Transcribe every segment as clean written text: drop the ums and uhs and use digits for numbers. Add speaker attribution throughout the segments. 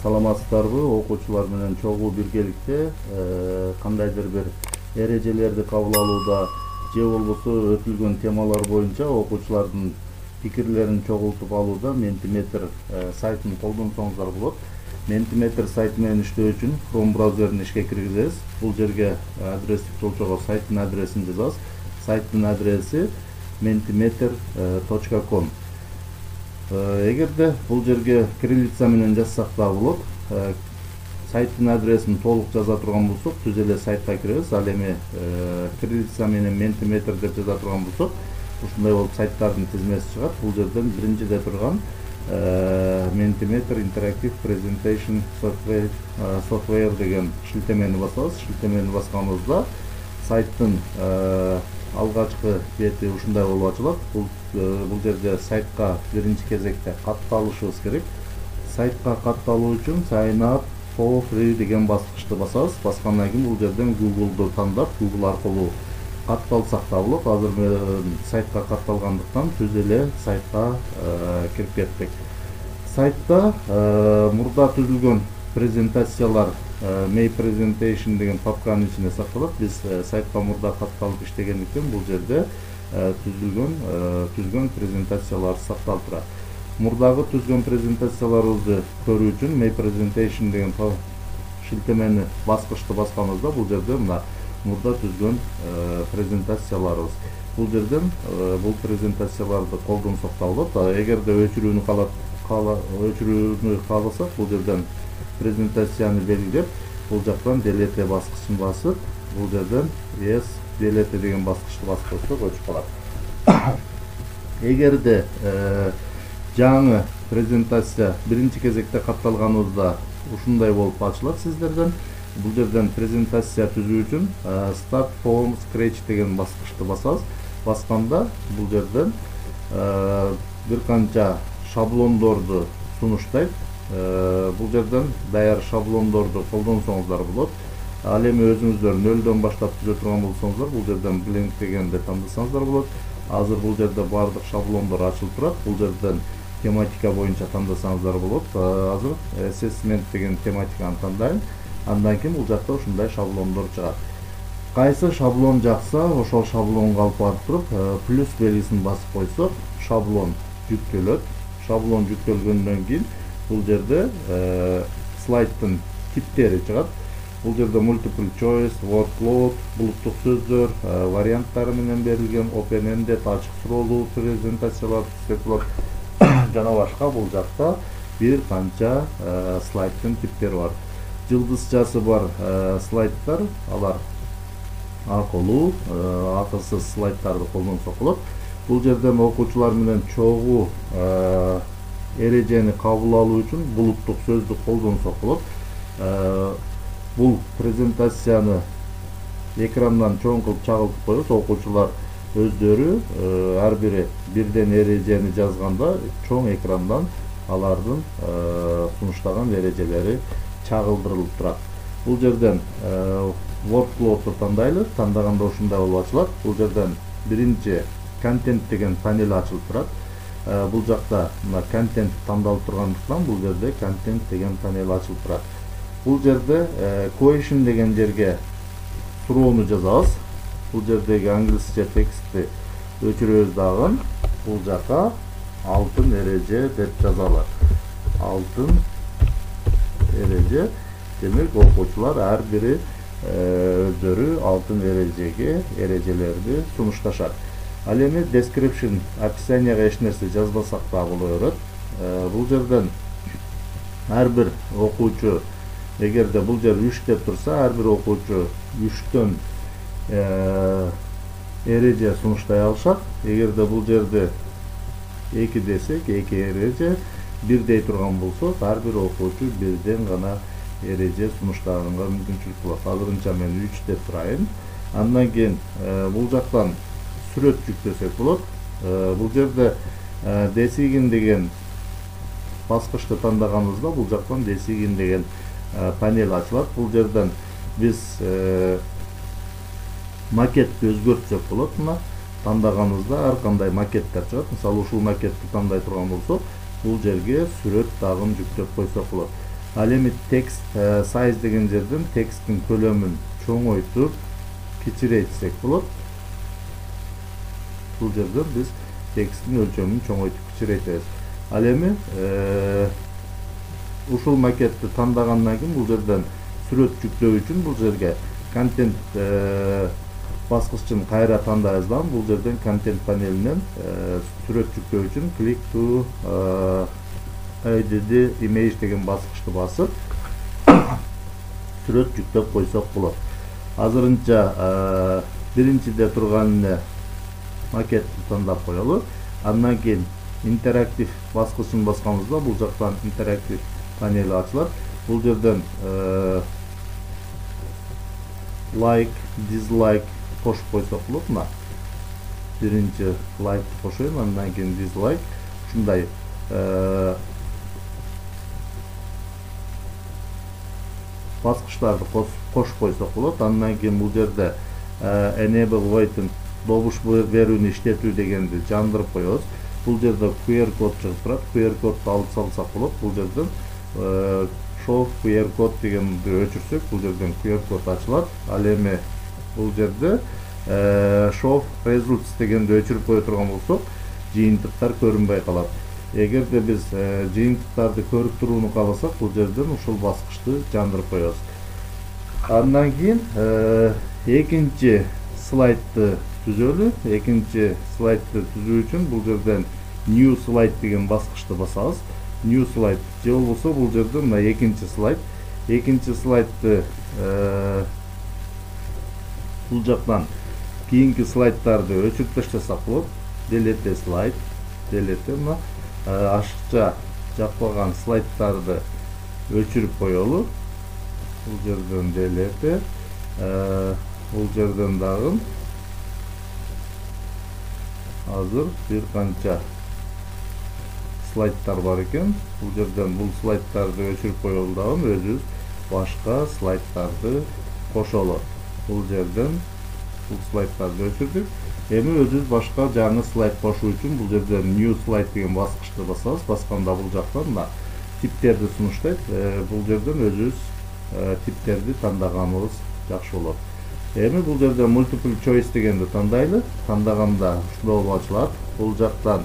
Speaker 1: Саламатсыздарбы окуучулар менен чогуу биргеликте кандайдыр бир эрежелерди кабыл алууда же болбосо өтүлгөн темалар боюнча окуучулардын пикирлерин чогултуп алууда Mentimeter сайтын колдонсоңуздар болот. Mentimeter сайты менен иштөө үчүн Chrome браузерин ишке киргизебиз. Бул жерге адрестик жолчого сайттын адресин жазабыз. Сайттын адреси mentimeter.com. Эгерде бул жерге кириллица менен жазсак да болот. Сайттын адресин толук жаза турган болсок, түз эле сайтка киребиз. Ал эми кириллица менен Mentimeter деп жаза турган болсок, ушундай болуп сайттардын тизмеси чыгат. Бул жерден биринчиде турган Mentimeter Interactive Presentation Software деген шилтемени басабыз. Шилтемени басканыбызда сайттын алгачкы бети ушундай болуп ачылат. Бул жерде сайтка биринчи кезекте катталышыбыз керек. Сайтка катталуу үчүн sign up for free деген баскычты басабыз. Баскандан кийин бул жерден Google'ду тандап, Google аркылуу катталсак да болот. Азыр сайтка катталгандыктан түз эле сайтка кирип кеттик. Сайтта мурда түзүлгөн презентациялар May Presentation деген папканын ичине сакталат. Биз сайтка мурда катталып иштегендиктен бул жерде түзгөн презентациялар сакталып турат. Мурдагы түзгөн презентацияларыбызды көрүү үчүн May Presentation деген шилтемени баскычты басканыбызда бул жерде мына мурда түзгөн презентацияларыбыз. Бул жерден бул презентацияларды колдонсок да болот. Эгерде өчүрүүнү кааласак, бул жерден презентацияны белгилеп, бул жактан delete баскычын басып, бул жерден yes delete деген баскычты басып койсок өчүп калат. Эгерде жаңы презентация биринчи кезекте катталганыбызда ушундай болуп ачылат сиздерден. Бул жерден презентация түзүү үчүн start from scratch деген баскычты басабыз. Басканда бул жерден бир канча шаблондорду сунуштайт. Бул жерден даяр шаблондорду колдонсоңуздар болот. Ал эми өзүңүздөр нөлдөн баштап түзө турган болсоңуздар, бул жерден blank дегенди тандасаңыздар болот. Азыр бул жерде бардык шаблондор ачылып турат. Бул жерден тематика боюнча тандасаңыздар болот. Азыр assessment деген тематиканы тандайм. Андан кийин бул жакта ушундай шаблондор чыгат. Кайсы шаблон жакса, ошол шаблонго алып барып туруп, плюс белгисин басып койсок, шаблон жүктөлөт. Шаблон жүктөлгөндөн кийин бул жерде слайдтын типтери чыгат. Бул жерде multiple choice, workload, булуттук сөздөр, варианттары менен берилген, open-ended, ачык суроолуу презентациялар түзүп болот. Жана башка бул жакта бир канча слайдтын типтери бар. Жылдызчасы бар слайдтар, алар аркылуу акысыз слайдтарды колдонсок болот. Бул жерден окуучулар менен чогуу эрежени кабыл алуу үчүн булуттук сөздү колдонсок болот. Бул презентацияны экрандан чоң кылып чагылтып коебуз. Окуучулар өздөрү ар бири бирден эрежени жазганда чоң экрандан алардын сунуштаган эрежелери чагылдырылып турат. Бул жерден workload тандайлы, тандаганда ушундай болуп ачылат. Бул жерден биринчи контент деген панел ачылып турат. Бул жакта мына контент тандалып тургандыктан бул жерде контент деген панел ачылып турат. Бул жерде question деген жерге суроону жазабыз. Бул жердеги англисче текстти өчүрөбүз дагы. Бул жака алтын эреже деп жазалы. Алтын эреже. Демек окуучулар ар бири өздөрү алтын эрежелерди сунушташат. Ал эми description, описанияга эч нерсе жазбасак да боло берет. Бул жерден ар бир окуучу, эгерде бул жер 3 деп турса, ар бир окуучу 3төн эреже сунуштай алышат. Эгерде бул жерде 2 десек, 2 эреже, 1 дей турган болсо, ар бир окуучу бирден гана эреже сунуштаганга мүмкүнчүлүк болот. Азырынча мен 3 деп турайын. Андан кийин бул жактан сүрөт жүктөсөк болот. Бул жерде design деген баскычты тандаганыбызда бул жактан design деген панел ачылат. Бул жерден биз макетти өзгөртсөк болот. Мына тандаганыбызда ар кандай макеттер чыгат. Мисалы ушул макетти тандай турган болсок, бул жерге сүрөт дагы жүктөп койсок болот. Ал эми текст size деген жерден тексттин көлөмүн чоңойтуп кичирейтсек болот. Бул жерден биз тексттин өлчөмүн чоңойтуп кичирейтебиз. Ал эми ушул макетти тандагандан кийин бул жерден сүрөт жүктөө үчүн бул жерге контент баскычын кайра тандайбыз дагы. Бул жерден контент панелинен сүрөт жүктөө үчүн click to add image деген баскычты басып сүрөт жүктөп койсок болот. Азырынча биринчиде турган эле макетти тандап коелу. Андан кийин интерактив баскычын басканыбызда бул жактан интерактив панели ачылат. Бул жерден like, dislike кошуп койсок болот. Мына биринчи лайк кошоюн, андан кийин dislike. Ушундай баскычтарды кошуп койсок болот. Андан кийин бул жерде enable waiting добуш берүүнү иштетүү дегенди жандырып коебуз. Бул жерде QR код чыгып турат. QR кодду алып салсак болот. Бул жерден show QR код дегенди өчүрсөк, бул жерден QR код ачылат. Ал эми бул жерде show results дегенди өчүрүп кое турган болсок, жыйынтыктар көрүнбөй калат. Эгерде биз жыйынтыктарды көрүп турууну кааласак, бул жерден ушул баскычты жандырып коебуз. Андан кийин экинчи слайдты түзөлү. Экинчи слайдты түзүү үчүн бул жерден new slide деген баскычты басабыз. New slide же болбосо бул жерден мына экинчи слайд. Экинчи слайдты бул жактан кийинки слайдтарды өчүрүп таштасак болот. Delete slide, delete. Мына ашыкча жакпаган слайдтарды өчүрүп коелу. Бул жерден delete. Бул жерден дагы азыр бир канча слайдтар бар экен. Бул жерден бул слайдтарды өчүрүп коелу дагы, өзүбүз башка слайдтарды кошолу. Бул жерден бул слайдтарды өчүрдүк. Эми өзүбүз башка жаңы слайд кошуу үчүн бул жерден new slide деген баскычты басабыз. Басканда бул жактан мына типтерди сунуштайт. Бул жерден өзүбүз типтерди тандаганыбыз жакшы болот. Эми бул жерде multiple choice дегенди тандайлы. Тандаганда ушундай болуп ачылат. Бул жактан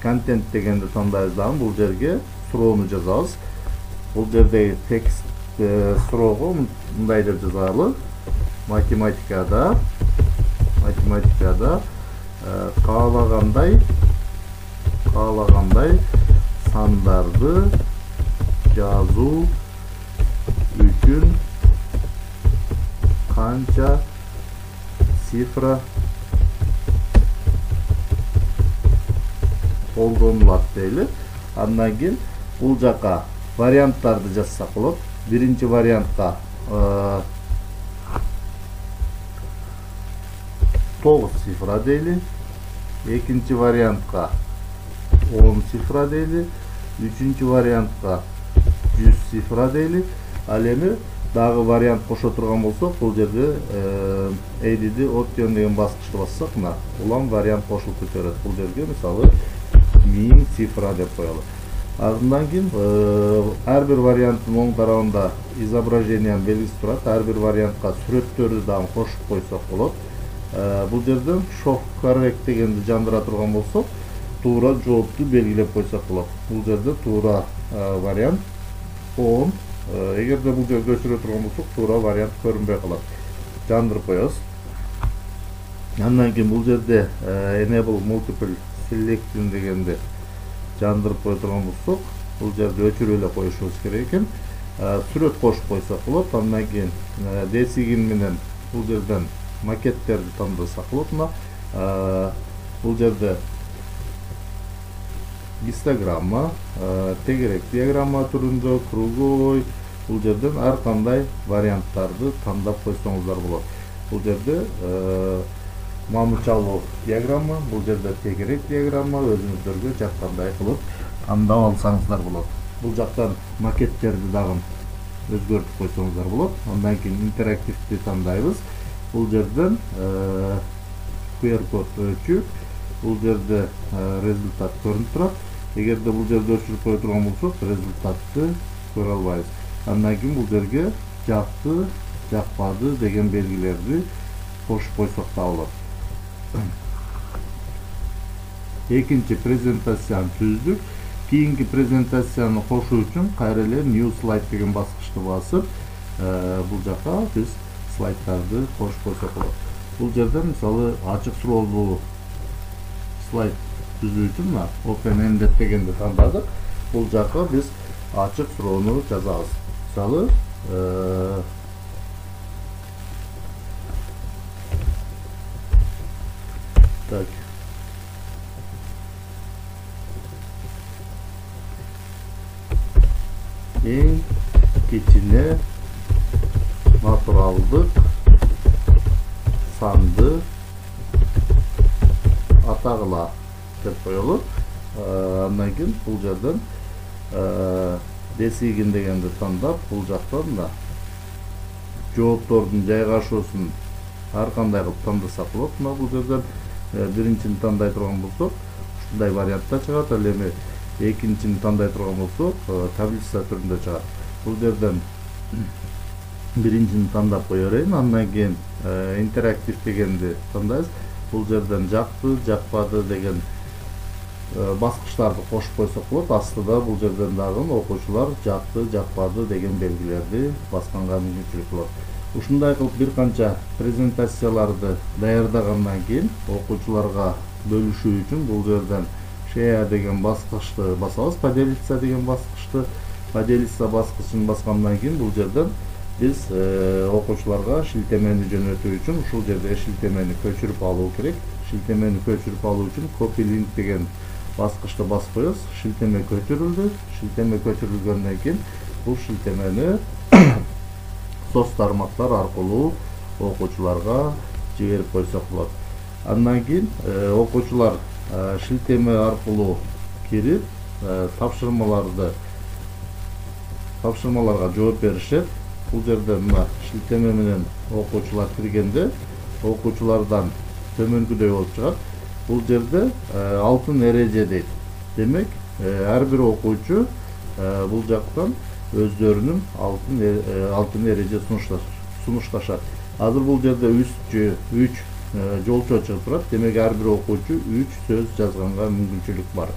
Speaker 1: content дегенди тандайбыз дагы, бул жерге суроону жазабыз. Бул жердеги текст суроого мындай деп жазалы. Математикада каалагандай сандарды жазуу үчүн канча цифра колдонулат дейли. Андан кийин бул жака варианттарды жазсак болот. Биринчи вариантка 9 цифра дейли. Экинчи вариантка 10 цифра дейли. Үчүнчү вариантка 100 цифра дейли. Ал эми дагы вариант кошо турган болсок, бул жерде add option деген баскычты бассак, мына улам вариант кошулуп кетет. Бул жерге мисалы 1000 цифра деп коелу. Андан кийин ар бир варианттын оң тарабында изображениянын белгиси турат. Ар бир вариантка сүрөттөрдү дагы кошуп койсок болот. Бул жерден show correct дегенди жандыра турган болсок, туура жоопту белгилеп койсок болот. Бул жерде туура вариант 10. Эгерде бул жерде өчүрө турган болсок, туура вариант көрүнбөй калат. Жандырып коебуз. Андан кийин бул жерде enable multiple selection дегенди жандырып кое турган болсок, бул жерде өчүрүп эле коюшубуз керек экен. Сүрөт кошуп койсок болот. Андан кийин десигин менен бул жерден макеттерди тандасак болот. Бул жерде гистограмма, тегерек диаграмма түрүндө, круговой, бул жерден ар кандай варианттарды тандап койсоңуздар болот. Бул жерде мамычалуу диаграмма, бул жерде тегерек диаграмма, өзүңүздөргө жаккандай кылып тандап алсаңыздар болот. Бул жактан макеттерди дагы өзгөртүп койсоңуздар болот. Андан кийин интерактивди тандайбыз. Бул жерден QR код өчүп, бул жерде результат көрүнүп турат. Эгерде бул жерде өчүрүп кое турган болсок, результатты көрө албайбыз. Андан кийин бул жерге жакты, жакпады деген белгилерди кошуп койсок да болот. Экинчи презентацияны түздүк. Кийинки презентацияны кошуу үчүн кайра эле new slide деген баскычты басып, бул жака биз слайдтарды кошуп койсок болот. Бул жерде мисалы ачык суроолуу слайд түзүү үчүн open ended дегенди тандадык. Бул жака биз ачык суроону жазабыз. Мисалы так. Эң кичине натуралдык санды атагыла деп коелу. Андан кийин бул жерден десигин дегенди тандап, бул жактан да жооптордун жайгашуусун ар кандай кылып тандасак болот. Мына бул жерден биринчини тандай турган болсок, ушундай вариантта чыгат. Ал эми экинчини тандай турган болсок, таблица түрүндө чыгат. Бул жерден биринчини тандап кое берейин. Андан кийин интерактив дегенди тандайбыз. Бул жерден жакты, жакпады деген баскычтарды кошуп койсок болот. Астыда бул жерден дагы окуучулар жакты, жакпады деген белгилерди басканга мүмкүнчүлүк болот. Ушундай кылып бир канча презентацияларды даярдагандан кийин окуучуларга бөлүшүү үчүн бул жерден share деген баскычты басабыз. Поделиться деген баскычты, поделиться баскычын баскандан кийин бул жерден биз окуучуларга шилтемени жөнөтүү үчүн ушул жерде шилтемени көчүрүп алуу керек. Шилтемени көчүрүп алуу үчүн copy link деген баскычты басып коебуз. Шилтеме көчүрүлдү. Шилтеме көчүрүлгөндөн кийин бул шилтемени соц тармактар аркылуу окуучуларга жиберип койсок болот. Андан кийин окуучулар шилтеме аркылуу кирип тапшырмаларга жооп беришет. Бул жерде мына шилтеме менен окуучулар киргенде окуучулардан төмөнкүдөй болуп чыгат. Бул жерде алтын эреже дейт. Демек, ар бир окуучу бул жактан өздөрүнүн алтын эреже сунушташат. Азыр бул жерде 3 жолчо чыгып турат. Демек, ар бир окуучу 3 сөз жазганга мүмкүнчүлүк бар.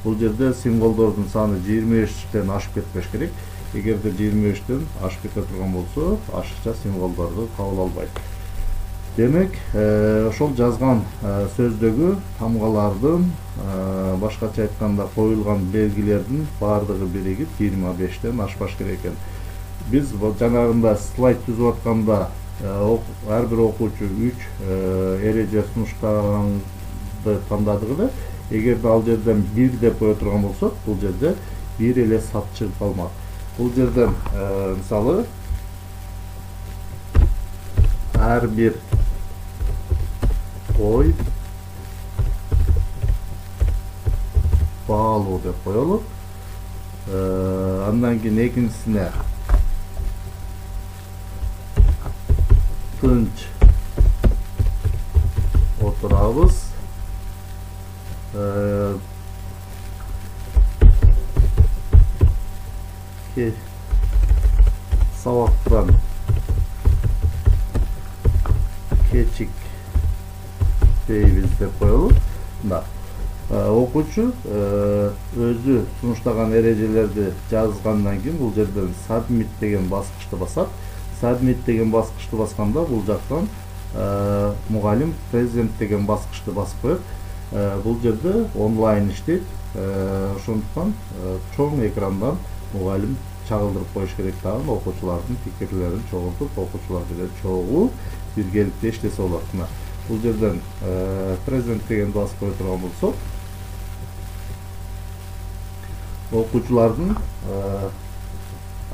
Speaker 1: Бул жерде символдордун саны 23тен ашып кетпеш керек. Эгерде 23тен ашып кете турган болсо, ашыкча символдорду кабыл албайт. Демек, ошол жазган сөздөгү тамгалардын, башкача айтканда коюлган белгилердин баардыгы биригип 25тен ашпаш керек экен. Биз жанагында слайд түзүп атканда ар бир окуучу 3 эреже сунуштаганды тандадык эле. Эгерде ал жерден 1 деп кое турган болсок, бул жерде 1 эле сат чыгып калмак. Бул жерден мисалы ар бир ой баалуу деп коелу. Андан кийин экинчисине тынч отурабыз. Сабактан кечик дейбиз деп коелу. Мына окуучу өзү сунуштаган эрежелерди жазгандан кийин бул жерден submit деген баскычты басат. Submit деген баскычты басканда бул жактан мугалим present деген баскычты басып коет. Бул жерде онлайн иштейт. Ошондуктан чоң экрандан мугалим чагылдырып коюш керек дагы окуучулардын пикирлерин чогултуп, окуучулар менен чогуу биргеликте иштесе болот. Мына бул жерден present деген басып кое турган болсок, окуучулардын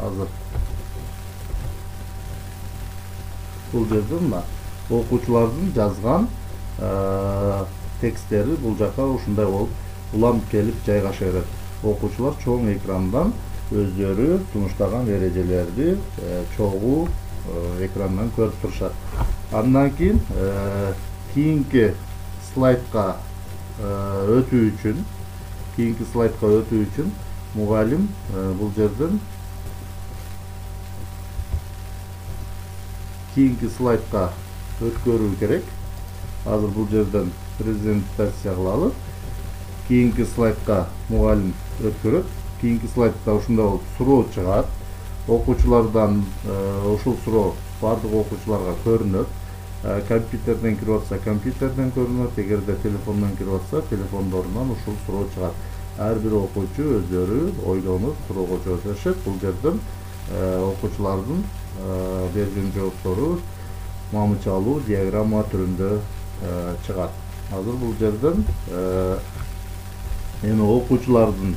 Speaker 1: азыр бул жерде мына окуучулардын жазган тексттери бул жака ушундай болуп улам келип жайгаша берет. Окуучулар чоң экрандан өздөрү сунуштаган эрежелерди чогуу экрандан көрүп турушат. Андан кийин кийинки слайдка өтүү үчүн мугалим бул жерден кийинки слайдка өткөрүү керек. Азыр бул жерден презентация кылалы. Кийинки слайдка мугалим өткөрөт. Кийинки слайдта ушундай болуп суроо чыгат. Окуучулардан ушул суроо бардык окуучуларга көрүнөт. Компьютерден кирип атса компьютерден көрүнөт, эгерде телефондон кирип атса телефондорунан ушул суроо чыгат. Ар бир окуучу өздөрү ойлонуп суроого жооп беришет. Бул жерден окуучулардын берген жооптору мамычалуу диаграмма түрүндө чыгат. Азыр бул жерден эми окуучулардын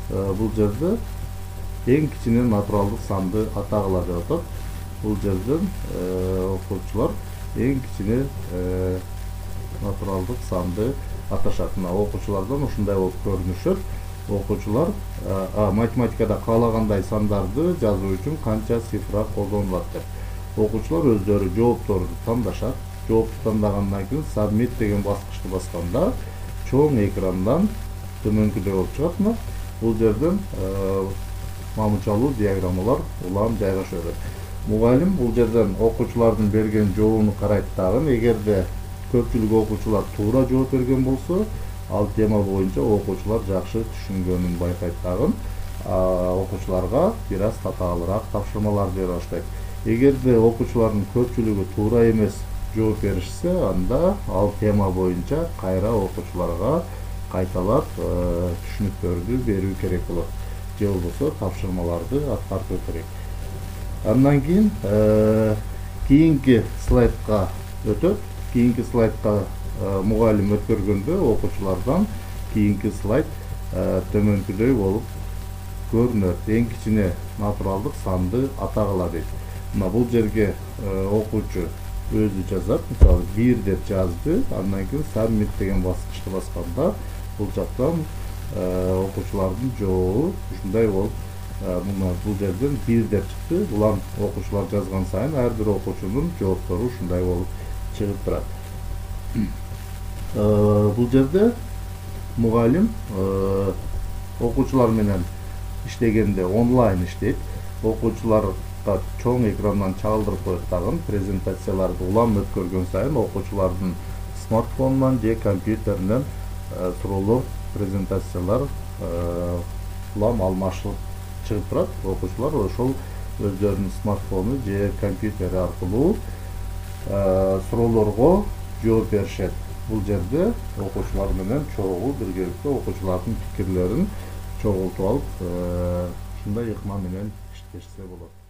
Speaker 1: бул жерде эң кичине натуралдык санды атагыла деп атат. Бул жерден окуучулар эң кичине натуралдык санды аташат. Мына окуучулардан ушундай болуп көрүнүшөт. Окуучулар математикада каалагандай сандарды жазуу үчүн канча цифра колдонулат деп. Окуучулар өздөрү жоопторду тандашат. Жоопту тандагандан кийин submit деген баскычты басканда чоң экрандан төмөнкүдөй болуп чыгат. Мына бул жерден мамычалуу диаграммалар улам жайгаша берет. Мугалим бул жерден окуучулардын берген жообун карайт дагы. Эгерде көпчүлүк окуучулар туура жооп берген болсо, ал тема боюнча окуучулар жакшы түшүнгөнүн байкайт дагы. Окуучуларга бир аз татаалыраак тапшырмалар бере баштайт. Эгерде окуучулардын көпчүлүгү туура эмес жооп беришсе, анда ал тема боюнча кайра окуучуларга кайталап түшүнүктөрдү берүү керек болот. Же болбосо тапшырмаларды аткартуу керек. Андан кийин кийинки слайдка өтөт. Кийинки слайдка мугалим өткөргөндө окуучулардан кийинки слайд төмөнкүдөй болуп көрүнөт. Эң кичине натуралдык санды атагыла дейт. Мына бул жерге окуучу өзү жазат. Мисалы 1 деп жазды. Андан кийин submit деген баскычты басканда бул жактан окуучулардын жообу ушундай болуп мына бул жерден 1 деп чыкты. Улам окуучулар жазган сайын ар бир окуучунун жооптору ушундай болуп чыгып турат. Бул жерде мугалим окуучулар менен иштегенде онлайн иштейт. Окуучуларга чоң экрандан чагылдырып коет дагы. Презентацияларды улам өткөргөн сайын окуучулардын смартфонунан же компьютеринен суроолор, презентациялар улам алмашылып чыгып турат. Окуучулар ошол өздөрүнүн смартфону же компьютери аркылуу суроолорго жооп беришет. Бул жерде окуучулар менен чогуу биргеликте окуучулардын пикирлерин чогултуп алып, ушундай ыкма менен иштешсе болот.